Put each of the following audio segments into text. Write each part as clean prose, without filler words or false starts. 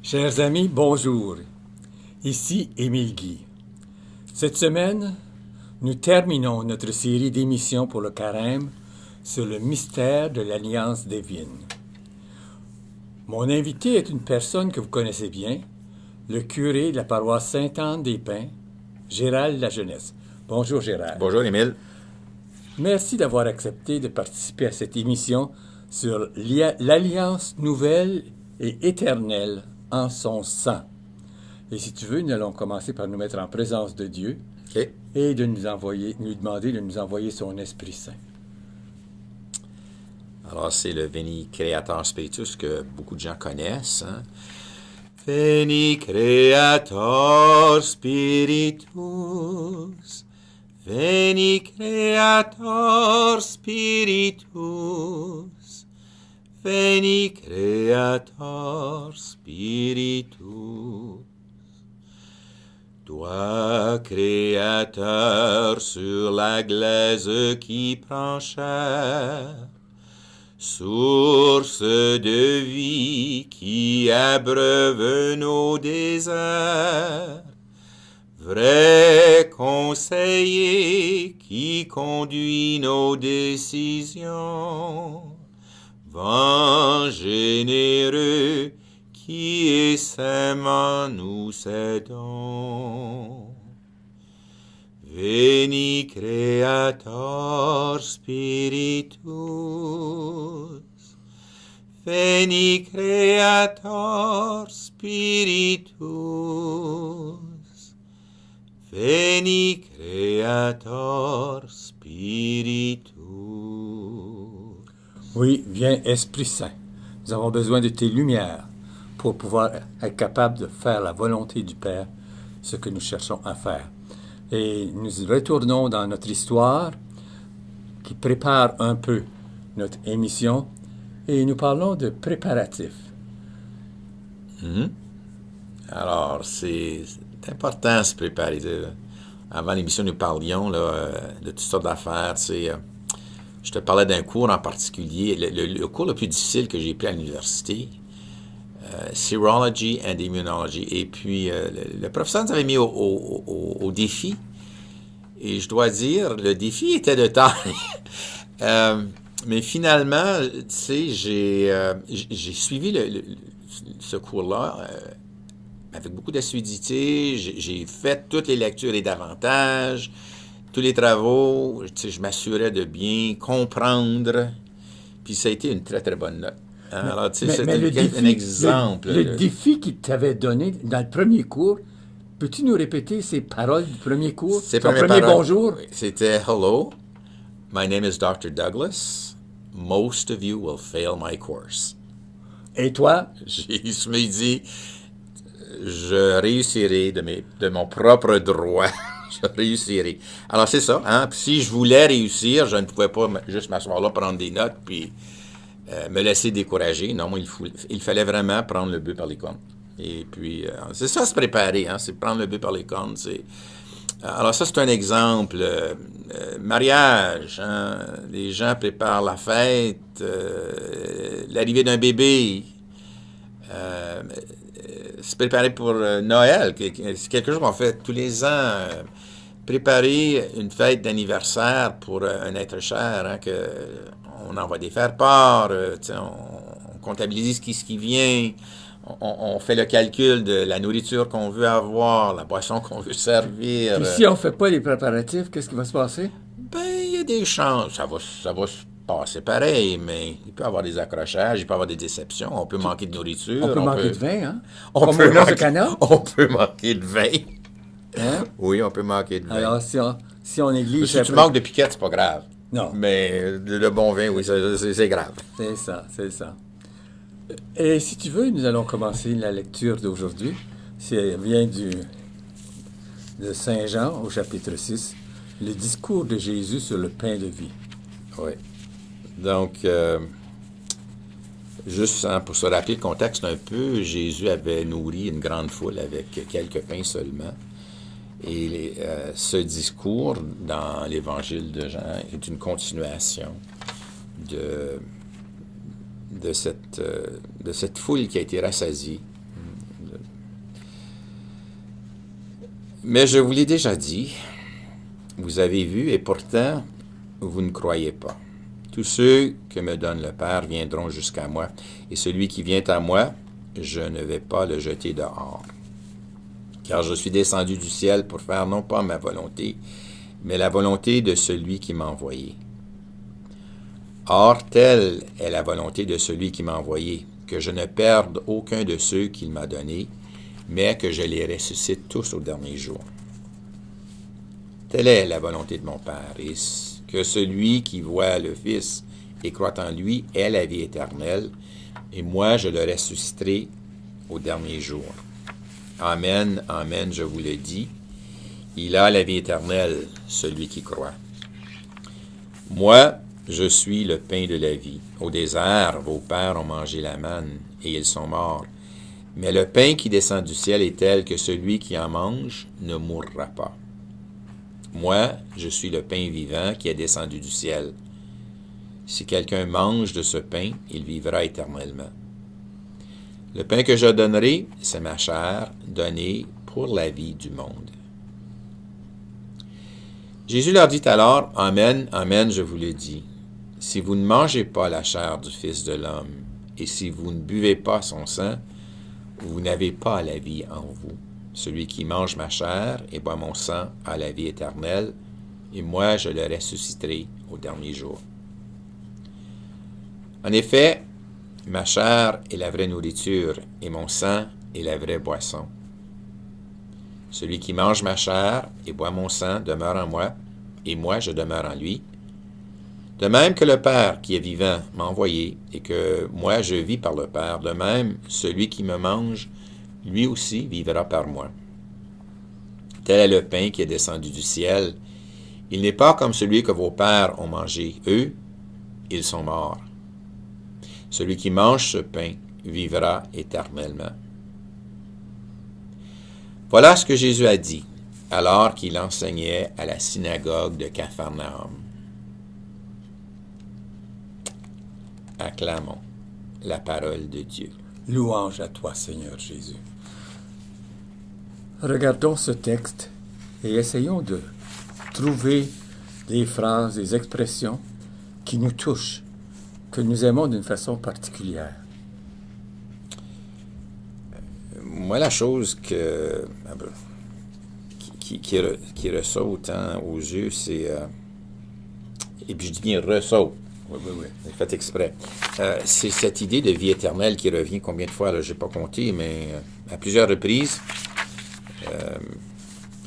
Chers amis, bonjour. Ici Émile Guy. Cette semaine, nous terminons notre série d'émissions pour le Carême sur le mystère de l'Alliance divine. Mon invité est une personne que vous connaissez bien, le curé de la paroisse Sainte-Anne-des-Pins, Gérald Lajeunesse. Bonjour Gérald. Bonjour Émile. Merci d'avoir accepté de participer à cette émission sur l'Alliance nouvelle et éternelle en son sang. Et si tu veux, nous allons commencer par nous mettre en présence de Dieu et de nous demander de nous envoyer son Esprit Saint. Alors, c'est le Veni Creator Spiritus que beaucoup de gens connaissent. Hein? Veni Creator Spiritus, Veni Creator Spiritus, Veni Creator Spiritus. Toi, Créateur sur la glaise qui prend chair, source de vie qui abreuve nos déserts, vrai conseiller qui conduit nos décisions, vent généreux qui aisément nous cédons. Veni Creator Spiritus, Veni Creator Spiritus, Veni Creator Spiritus. Oui, viens Esprit Saint. Nous avons besoin de tes lumières pour pouvoir être capable de faire la volonté du Père, ce que nous cherchons à faire. Et nous retournons dans notre histoire qui prépare un peu notre émission et nous parlons de préparatifs. Alors, c'est important de se préparer. Avant l'émission, nous parlions de toutes sortes d'affaires. Je te parlais d'un cours en particulier. Le cours le plus difficile que j'ai pris à l'université, Serology and Immunology. Et puis, le professeur nous avait mis au défi. Et je dois dire, le défi était de taille. Mais finalement, tu sais, j'ai suivi ce cours-là avec beaucoup d'assiduité. J'ai fait toutes les lectures et davantage, tous les travaux. Tu sais, je m'assurais de bien comprendre. Puis ça a été une très, très bonne note. Alors, tu sais, c'est un exemple. Le défi qu'il t'avait donné dans le premier cours, peux-tu nous répéter ces paroles du premier cours? Ton premier bonjour? C'était « Hello, my name is Dr. Douglas. Most of you will fail my course. » Et toi? Je me dis, je réussirai de mon propre droit. Je réussirai. Alors, c'est ça. Hein? Si je voulais réussir, je ne pouvais pas juste m'asseoir là, prendre des notes, puis me laisser décourager. Non, moi, il fallait vraiment prendre le bœuf par les cornes. Et puis, c'est ça, se préparer. Hein? C'est prendre le bœuf par les cornes. Alors, ça, c'est un exemple. Mariage. Hein? Les gens préparent la fête, l'arrivée d'un bébé. Se préparer pour Noël. C'est quelque chose qu'on fait tous les ans. Préparer une fête d'anniversaire pour un être cher, hein, on envoie des faire-part, on comptabilise ce qui vient, on fait le calcul de la nourriture qu'on veut avoir, la boisson qu'on veut servir. Puis si on ne fait pas les préparatifs, qu'est-ce qui va se passer? Ben, il y a des chances. Ça va se passer pareil, mais il peut y avoir des accrochages, il peut y avoir des déceptions, on peut manquer de nourriture. On peut manquer de vin, hein? On peut manquer de vin. Hein? Oui, on peut manquer de vin. Alors, si on néglige... Si tu manques de piquette, c'est pas grave. Non. Mais le bon vin, oui, c'est grave. C'est ça. Et si tu veux, nous allons commencer la lecture d'aujourd'hui. Ça vient de Saint Jean, au chapitre 6, le discours de Jésus sur le pain de vie. Oui. Donc, juste pour se rappeler le contexte un peu, Jésus avait nourri une grande foule avec quelques pains seulement. Et ce discours dans l'Évangile de Jean est une continuation de cette foule qui a été rassasiée Mais je vous l'ai déjà dit, vous avez vu, et pourtant, vous ne croyez pas. Tous ceux que me donne le Père viendront jusqu'à moi, et celui qui vient à moi, je ne vais pas le jeter dehors. Car je suis descendu du ciel pour faire non pas ma volonté, mais la volonté de celui qui m'a envoyé. Or, telle est la volonté de celui qui m'a envoyé, que je ne perde aucun de ceux qu'il m'a donnés, mais que je les ressuscite tous au dernier jour. Telle est la volonté de mon Père, et que celui qui voit le Fils et croit en lui ait la vie éternelle, et moi je le ressusciterai au dernier jour. Amen, amen, je vous le dis, il a la vie éternelle, celui qui croit. Moi, je suis le pain de la vie. Au désert, vos pères ont mangé la manne, et ils sont morts. Mais le pain qui descend du ciel est tel que celui qui en mange ne mourra pas. Moi, je suis le pain vivant qui est descendu du ciel. Si quelqu'un mange de ce pain, il vivra éternellement. Le pain que je donnerai, c'est ma chair, donnée pour la vie du monde. Jésus leur dit alors, « Amen, amen, je vous le dis. Si vous ne mangez pas la chair du Fils de l'homme, et si vous ne buvez pas son sang, vous n'avez pas la vie en vous. Celui qui mange ma chair et boit mon sang a la vie éternelle, et moi je le ressusciterai au dernier jour. En effet, ma chair est la vraie nourriture, et mon sang est la vraie boisson. Celui qui mange ma chair et boit mon sang demeure en moi, et moi je demeure en lui. De même que le Père qui est vivant m'a envoyé, et que moi je vis par le Père, de même celui qui me mange, lui aussi vivra par moi. Tel est le pain qui est descendu du ciel. Il n'est pas comme celui que vos pères ont mangé. Eux, ils sont morts. Celui qui mange ce pain vivra éternellement. Voilà ce que Jésus a dit, alors qu'il enseignait à la synagogue de Capharnaüm. Acclamons la parole de Dieu. Louange à toi, Seigneur Jésus. Regardons ce texte et essayons de trouver des phrases, des expressions qui nous touchent, que nous aimons d'une façon particulière. Moi, la chose qui ressaute aux yeux, c'est... et puis je dis bien ressaute. Oui. J'ai fait exprès. C'est cette idée de vie éternelle qui revient combien de fois, je n'ai pas compté, mais à plusieurs reprises.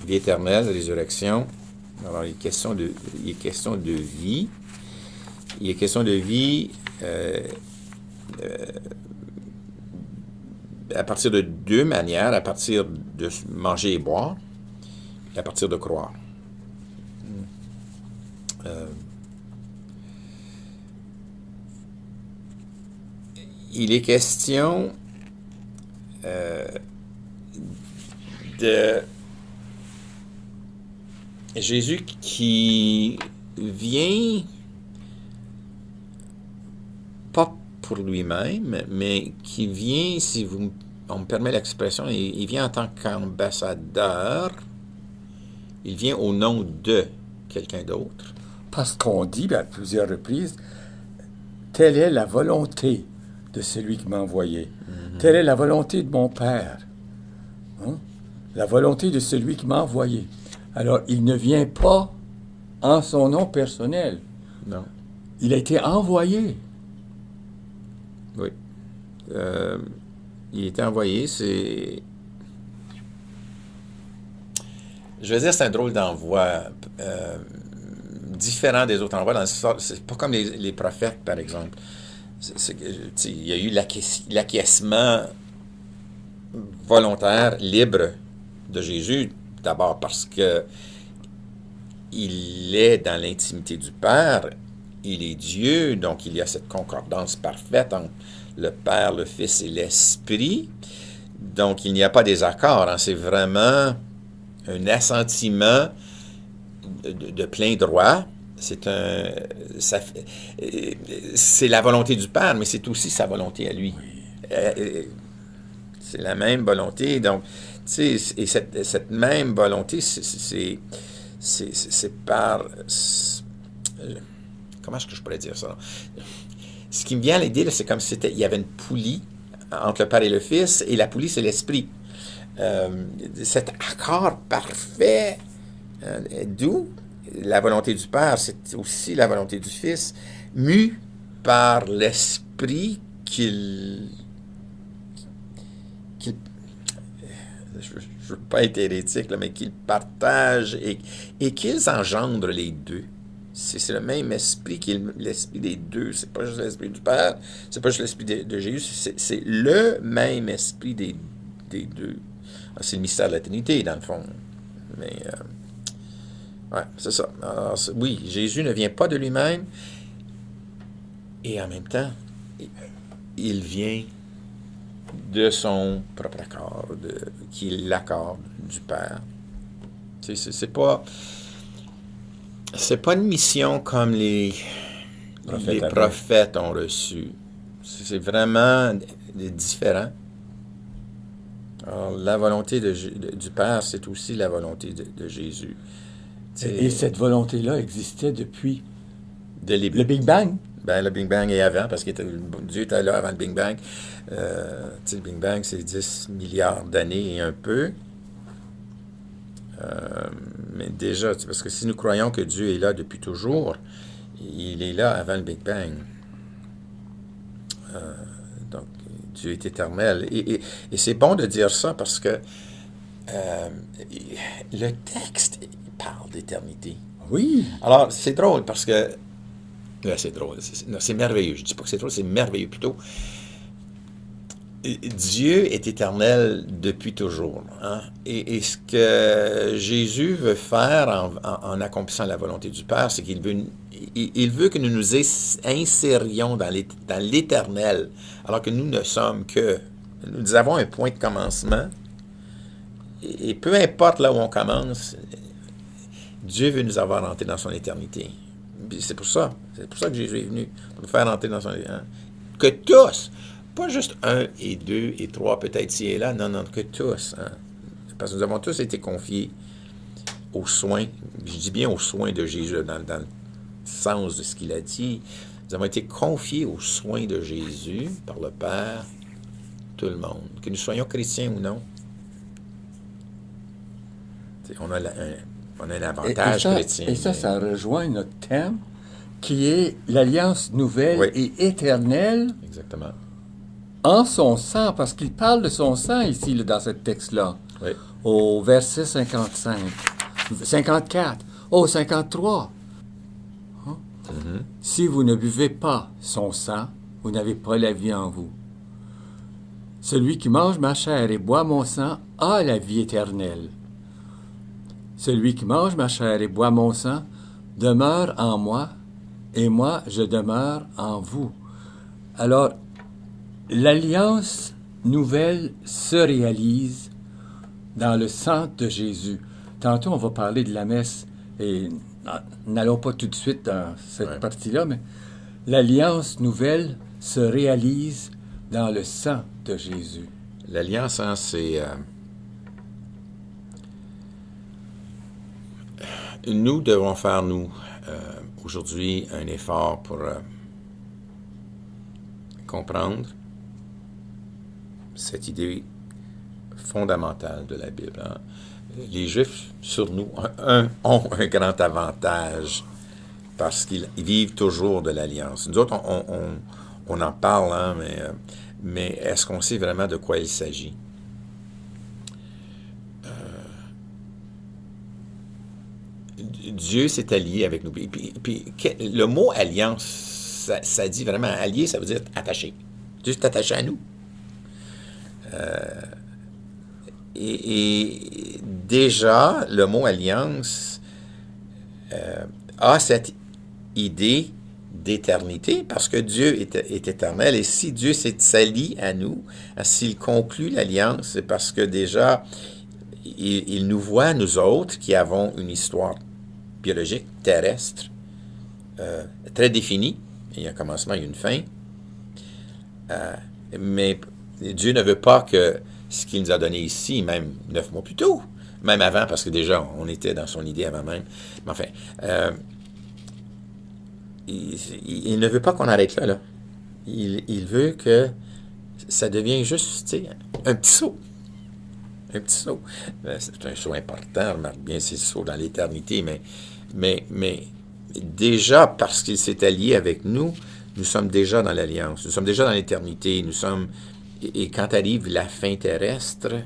Vie éternelle, résurrection. Alors, il est question de vie. Il est question de vie à partir de deux manières, à partir de manger et boire, et à partir de croire. Il est question de Jésus qui vient, pas pour lui-même, mais qui vient, si on me permet l'expression, il vient en tant qu'ambassadeur, il vient au nom de quelqu'un d'autre. Parce qu'on dit à plusieurs reprises, telle est la volonté de celui qui m'a envoyé. Telle est la volonté de mon Père. Hein? La volonté de celui qui m'a envoyé. Alors, il ne vient pas en son nom personnel. Non. Il a été envoyé. Oui. Il a été envoyé, c'est... Je veux dire, c'est un drôle d'envoi différent des autres envois. C'est pas comme les prophètes, par exemple. Il y a eu l'acquiescement volontaire, libre de Jésus, d'abord parce que il est dans l'intimité du Père, il est Dieu, donc il y a cette concordance parfaite entre le Père, le Fils et l'Esprit. Donc il n'y a pas des accords, hein, c'est vraiment un assentiment de plein droit. C'est la volonté du Père, mais c'est aussi sa volonté à lui. Oui. C'est la même volonté. Donc, tu sais, et cette même volonté, c'est par... comment est-ce que je pourrais dire ça? Ce qui me vient à l'idée, là, c'est comme si il y avait une poulie entre le Père et le Fils, et la poulie, c'est l'Esprit. Cet accord parfait, d'où la volonté du Père, c'est aussi la volonté du Fils, mue par l'Esprit qu'il je ne veux pas être hérétique, là, mais qu'ils partagent et qu'ils engendrent les deux. C'est le même esprit qui est l'esprit des deux. C'est pas juste l'esprit du Père, c'est pas juste l'esprit de Jésus, c'est le même esprit des deux. C'est le mystère de la Trinité, dans le fond. Mais, ouais, c'est ça. Alors, oui, Jésus ne vient pas de lui-même, et en même temps, il vient de son propre accord, qui est l'accord du Père. C'est pas une mission comme les prophètes ont reçu. C'est vraiment différent. Alors, la volonté du Père, c'est aussi la volonté de Jésus. Et cette volonté-là existait depuis le Big Bang. Ben, le Big Bang est avant, parce que Dieu était là avant le Big Bang. Le Big Bang, c'est 10 milliards d'années et un peu. Mais déjà, parce que si nous croyons que Dieu est là depuis toujours, il est là avant le Big Bang. Donc, Dieu est éternel. Et c'est bon de dire ça parce que le texte parle d'éternité. Oui. Alors, c'est drôle parce que... c'est drôle. C'est merveilleux. Je ne dis pas que c'est drôle, c'est merveilleux plutôt. Dieu est éternel depuis toujours. Hein? Et ce que Jésus veut faire en accomplissant la volonté du Père, c'est qu'il veut que nous nous insérions dans l'éternel, alors que nous ne sommes que... Nous avons un point de commencement, et peu importe là où on commence, Dieu veut nous avoir entrés dans son éternité. C'est pour ça que Jésus est venu, pour nous faire entrer dans son éternité. Que tous... Pas juste 1 et 2 et 3, peut-être ci et là. Non, que tous. Hein. Parce que nous avons tous été confiés aux soins, je dis bien aux soins de Jésus, dans le sens de ce qu'il a dit. Nous avons été confiés aux soins de Jésus par le Père, tout le monde. Que nous soyons chrétiens ou non. On a un avantage chrétien. Et ça rejoint notre thème, qui est l'alliance nouvelle et éternelle. Exactement. En son sang, parce qu'il parle de son sang ici, dans ce texte-là, au verset 55, 54, 53. Hein? Mm-hmm. Si vous ne buvez pas son sang, vous n'avez pas la vie en vous. Celui qui mange ma chair et boit mon sang a la vie éternelle. Celui qui mange ma chair et boit mon sang demeure en moi, et moi je demeure en vous. Alors, l'alliance nouvelle se réalise dans le sang de Jésus. Tantôt, on va parler de la messe, et n'allons pas tout de suite dans cette partie-là, mais l'alliance nouvelle se réalise dans le sang de Jésus. L'alliance, hein, c'est... nous devons faire, aujourd'hui, un effort pour comprendre cette idée fondamentale de la Bible. Hein. Les Juifs, sur nous, ont un grand avantage parce qu'ils vivent toujours de l'alliance. Nous autres, on en parle, hein, mais est-ce qu'on sait vraiment de quoi il s'agit? Dieu s'est allié avec nous. Puis le mot alliance, ça dit vraiment allié, ça veut dire attaché. Dieu s'est attaché à nous. Et déjà, le mot alliance a cette idée d'éternité parce que Dieu est éternel. Et si Dieu s'allie à nous, s'il conclut l'alliance, c'est parce que déjà, il nous voit, nous autres, qui avons une histoire biologique, terrestre, très définie. Il y a un commencement, il y a une fin. Mais Dieu ne veut pas que ce qu'il nous a donné ici, même 9 mois plus tôt, même avant, parce que déjà, on était dans son idée avant même. Mais enfin, il ne veut pas qu'on arrête là. Il veut que ça devienne juste, tu sais, un petit saut. Un petit saut. C'est un saut important, remarque bien, c'est le saut dans l'éternité, mais déjà, parce qu'il s'est allié avec nous, nous sommes déjà dans l'alliance, nous sommes déjà dans l'éternité, nous sommes... Et quand arrive la fin terrestre,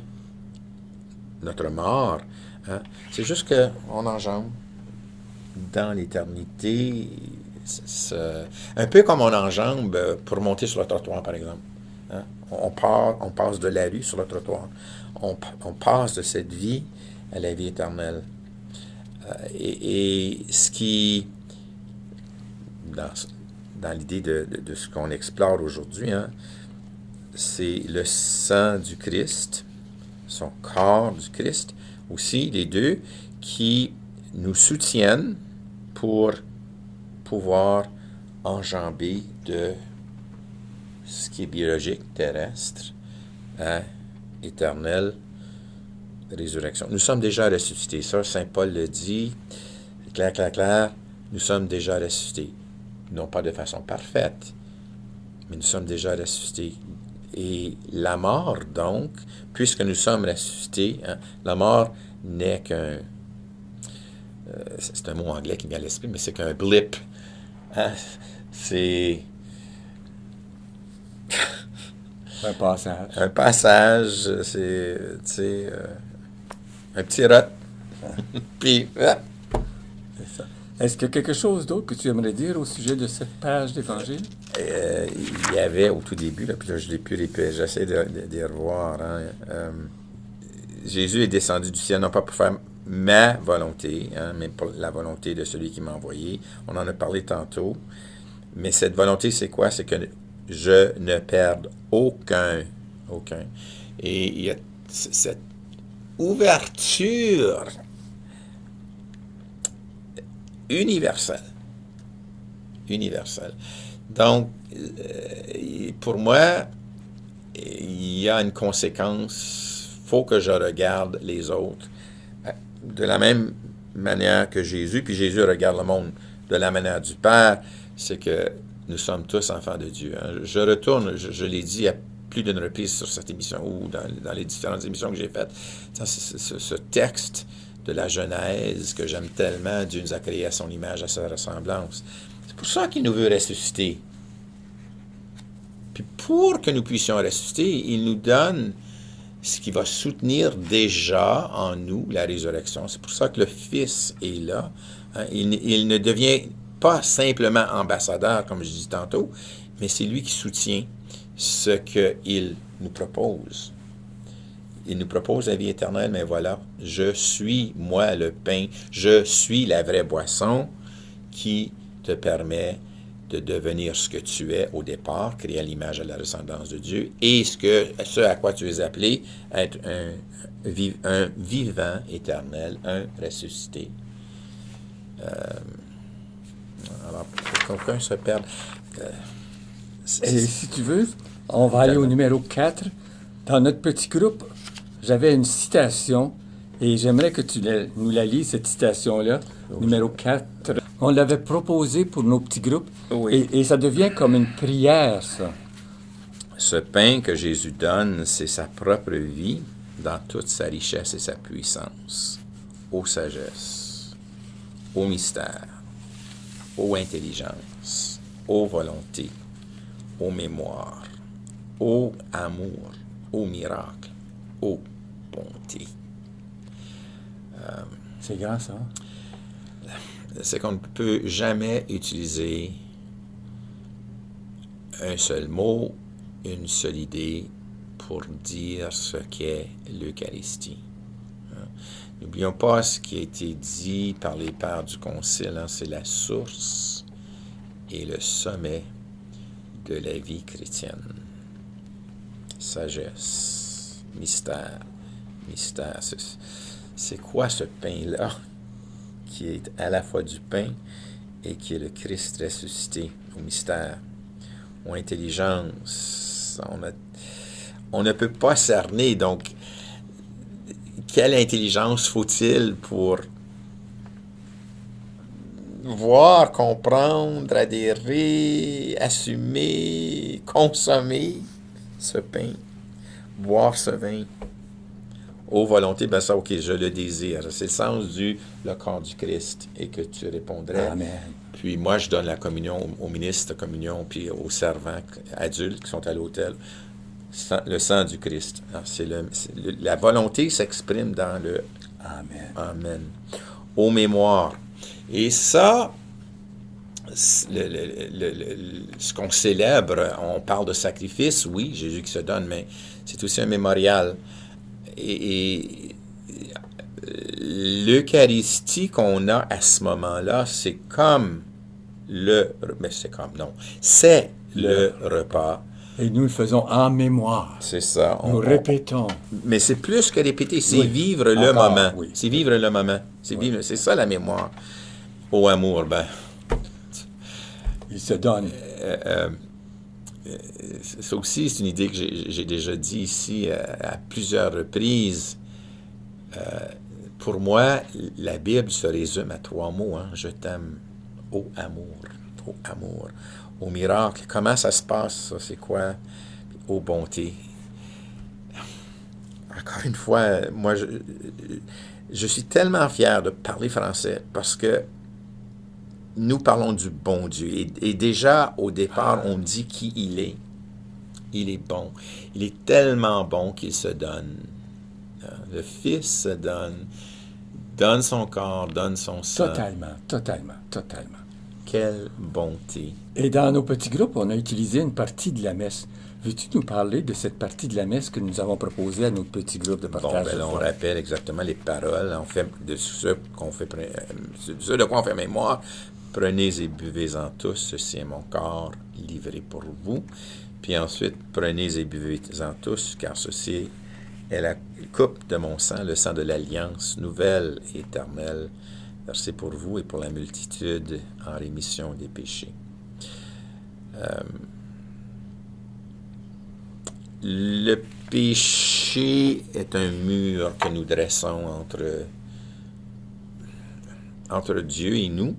notre mort, hein, c'est juste qu'on enjambe dans l'éternité, un peu comme on enjambe pour monter sur le trottoir, par exemple. Hein? On passe de la rue sur le trottoir. On passe de cette vie à la vie éternelle. Et ce qui, dans l'idée de ce qu'on explore aujourd'hui, hein, c'est le sang du Christ, son corps du Christ, aussi les deux, qui nous soutiennent pour pouvoir enjamber de ce qui est biologique, terrestre, à éternelle résurrection. Nous sommes déjà ressuscités. Ça, Saint Paul le dit, clair, clair, clair, nous sommes déjà ressuscités. Non pas de façon parfaite, mais nous sommes déjà ressuscités. Et la mort, donc, puisque nous sommes ressuscités, hein, la mort n'est qu'un... c'est un mot anglais qui me vient à l'esprit, mais c'est qu'un blip. Hein? C'est... Un passage. Un passage, c'est, tu sais, un petit rot. Puis, C'est ça. Est-ce qu'il y a quelque chose d'autre que tu aimerais dire au sujet de cette page d'Évangile? il y avait au tout début, là, puis là, je l'ai pu répéter, j'essaie de revoir. Hein, Jésus est descendu du ciel, non pas pour faire ma volonté, hein, mais pour la volonté de celui qui m'a envoyé. On en a parlé tantôt. Mais cette volonté, c'est quoi? C'est que je ne perde aucun. Et il y a cette ouverture universelle. Donc, pour moi, il y a une conséquence. Il faut que je regarde les autres de la même manière que Jésus, puis Jésus regarde le monde de la manière du Père, c'est que nous sommes tous enfants de Dieu. Hein. Je retourne, je l'ai dit à plus d'une reprise sur cette émission, ou dans les différentes émissions que j'ai faites, ce texte de la Genèse que j'aime tellement, Dieu nous a créés à son image, à sa ressemblance. C'est pour ça qu'il nous veut ressusciter. Puis pour que nous puissions ressusciter, il nous donne ce qui va soutenir déjà en nous la résurrection. C'est pour ça que le Fils est là. Hein. Il ne devient pas simplement ambassadeur, comme je dis tantôt, mais c'est lui qui soutient ce qu'il nous propose. Il nous propose la vie éternelle, mais voilà, je suis, moi, le pain, je suis la vraie boisson qui te permet de devenir ce que tu es au départ, créé à l'image et à la ressemblance de Dieu, et ce à quoi tu es appelé, être un vivant éternel, un ressuscité. Alors, pour qu'aucun se perde. Et si tu veux, on va aller au numéro 4. Dans notre petit groupe, j'avais une citation et j'aimerais que tu nous la lises, cette citation-là, numéro 4. On l'avait proposée pour nos petits groupes et ça devient comme une prière, ça. Ce pain que Jésus donne, c'est sa propre vie dans toute sa richesse et sa puissance, ô sagesse, ô mystère, ô intelligence, ô volonté, ô mémoire, ô amour, ô miracle, ô bonté. C'est grand, ça. C'est qu'on ne peut jamais utiliser un seul mot, une seule idée pour dire ce qu'est l'Eucharistie. N'oublions pas ce qui a été dit par les pères du Concile, hein, c'est la source et le sommet de la vie chrétienne. Sagesse, mystère. C'est quoi ce pain-là qui est à la fois du pain et qui est le Christ ressuscité au mystère, ou intelligence? on ne peut pas cerner. Donc, quelle intelligence faut-il pour voir, comprendre, adhérer, assumer, consommer ce pain, boire ce vin? Ô volonté, ben ça, ok, je le désire. C'est le sens le corps du Christ. Et que tu répondrais. Amen. Puis moi, je donne la communion aux ministres de communion, puis aux servants adultes qui sont à l'autel. Le sang du Christ. Alors, la volonté s'exprime dans le Amen. Amen. Aux mémoires. Et ça, ce qu'on célèbre, on parle de sacrifice, oui, Jésus qui se donne, mais c'est aussi un mémorial. Et l'Eucharistie qu'on a à ce moment-là, c'est c'est le repas. Et nous le faisons en mémoire. C'est ça. Nous répétons. Mais c'est plus que répéter, c'est Oui. vivre le Encore, moment. oui. C'est vivre le moment. C'est ça la mémoire. Au amour, ben. Il se donne. Ça aussi, c'est une idée que j'ai déjà dit ici à plusieurs reprises. Pour moi, la Bible se résume à 3 mots. Hein. Je t'aime. Ô amour. Ô amour. Au miracle. Comment ça se passe, ça? C'est quoi? Ô bonté. Encore une fois, moi, je suis tellement fier de parler français parce que nous parlons du bon Dieu. Et déjà, au départ, on dit qui il est. Il est bon. Il est tellement bon qu'il se donne. Le Fils se donne son corps, donne son sang. Totalement. Quelle bonté. Et dans nos petits groupes, on a utilisé une partie de la messe. Veux-tu nous parler de cette partie de la messe que nous avons proposée à notre petit groupe de partage? Bon, on rappelle exactement les paroles. On fait de ce de quoi on fait mémoire. Prenez et buvez-en tous, ceci est mon corps livré pour vous. Puis ensuite, prenez et buvez-en tous, car ceci est la coupe de mon sang, le sang de l'alliance nouvelle et éternelle, versé pour vous et pour la multitude en rémission des péchés. Le péché est un mur que nous dressons entre Dieu et nous,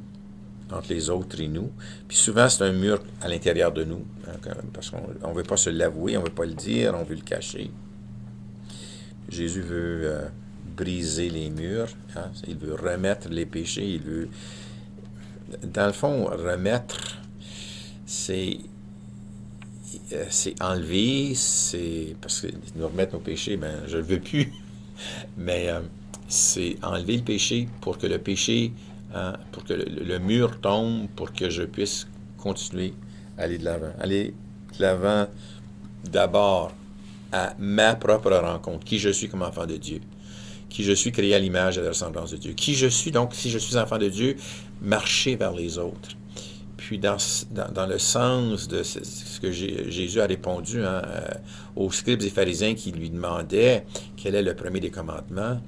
entre les autres et nous. Puis souvent, c'est un mur à l'intérieur de nous, hein, parce qu'on ne veut pas se l'avouer, on ne veut pas le dire, on veut le cacher. Jésus veut briser les murs, hein, il veut remettre les péchés, il veut... Dans le fond, remettre, c'est enlever, c'est... Parce que nous remettre nos péchés, ben, je ne le veux plus. Mais c'est enlever le péché pour que le péché... pour que le mur tombe, pour que je puisse continuer à aller de l'avant. Aller de l'avant d'abord à ma propre rencontre, qui je suis comme enfant de Dieu, qui je suis créé à l'image et à la ressemblance de Dieu, qui je suis, donc, si je suis enfant de Dieu, marcher vers les autres. Puis dans le sens de ce que Jésus a répondu aux scribes et pharisiens qui lui demandaient quel est le premier des commandements,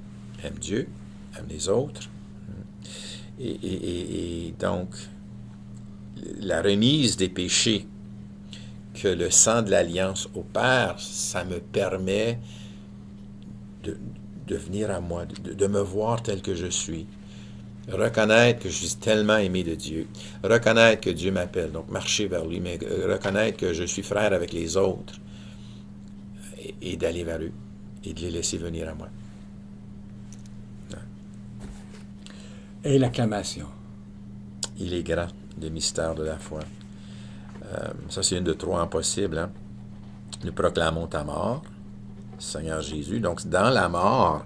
aime Dieu, aime les autres. Et donc, la remise des péchés que le sang de l'Alliance opère, ça me permet de venir à moi, de me voir tel que je suis. Reconnaître que je suis tellement aimé de Dieu. Reconnaître que Dieu m'appelle, donc marcher vers lui, mais reconnaître que je suis frère avec les autres et d'aller vers eux et de les laisser venir à moi. Et l'acclamation. Il est grand, le mystère de la foi. Ça, c'est une de 3 impossibles. Hein? Nous proclamons ta mort, Seigneur Jésus. Donc, dans la mort,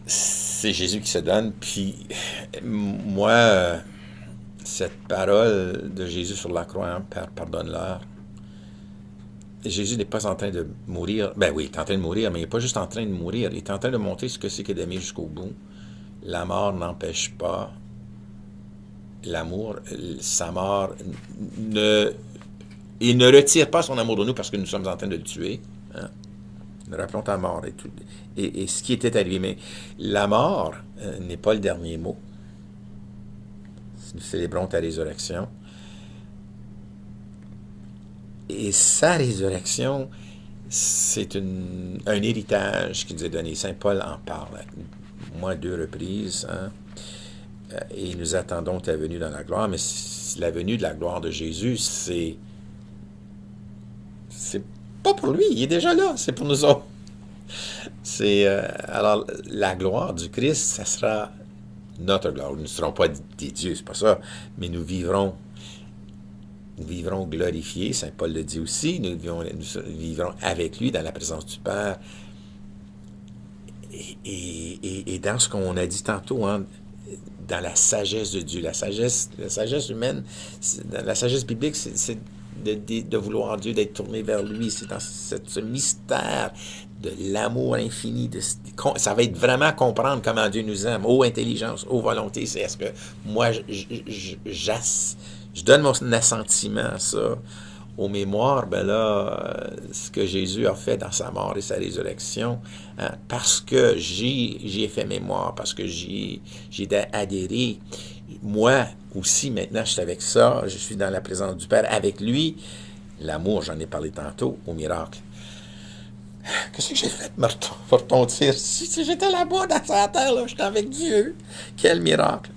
c'est Jésus qui se donne. Puis, moi, cette parole de Jésus sur la croix, hein, Père, pardonne-leur. Jésus n'est pas en train de mourir. Ben oui, il est en train de mourir, mais il n'est pas juste en train de mourir. Il est en train de montrer ce que c'est que d'aimer jusqu'au bout. La mort n'empêche pas l'amour, sa mort il ne retire pas son amour de nous parce que nous sommes en train de le tuer. Hein? Nous rappelons ta mort et ce qui était arrivé. Mais la mort n'est pas le dernier mot. Nous célébrons ta résurrection. Et sa résurrection c'est un héritage qui nous est donné. Saint Paul en parle, moi, 2 reprises. Hein? Et nous attendons ta venue dans la gloire. Mais la venue de la gloire de Jésus, c'est pas pour lui. Il est déjà là. C'est pour nous autres. Alors, la gloire du Christ, ça sera notre gloire. Nous ne serons pas des dieux, c'est pas ça. Mais nous vivrons glorifiés. Saint Paul le dit aussi. Nous vivrons avec lui dans la présence du Père. Et dans ce qu'on a dit tantôt, hein, dans la sagesse de Dieu, la sagesse humaine, la sagesse biblique, c'est de vouloir Dieu, d'être tourné vers lui. C'est dans ce mystère de l'amour infini. Ça va être vraiment comprendre comment Dieu nous aime. Ô intelligence, ô volonté, c'est est-ce que moi, je donne mon assentiment à ça, aux mémoires, ben là, ce que Jésus a fait dans sa mort et sa résurrection, hein, parce que j'y ai fait mémoire, parce que j'ai adhéré. Moi aussi, maintenant, je suis avec ça, je suis dans la présence du Père avec lui. L'amour, j'en ai parlé tantôt, au miracle. Qu'est-ce que j'ai fait pour retentir? Si j'étais là-bas dans sa terre, là, j'étais avec Dieu. Quel miracle!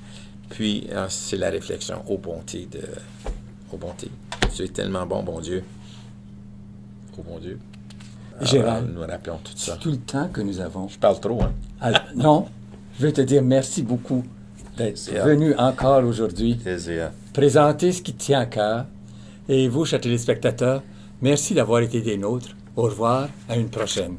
Puis, c'est la réflexion aux bontés. Tu es tellement bon, bon Dieu. Oh, bon Dieu. Gérard, nous rappelons tout ça. Tout le temps que nous avons. Je parle trop, hein? Alors, non, je veux te dire merci beaucoup d'être venu encore aujourd'hui. Présenter ce qui te tient à cœur. Et vous, chers téléspectateurs, merci d'avoir été des nôtres. Au revoir, à une prochaine.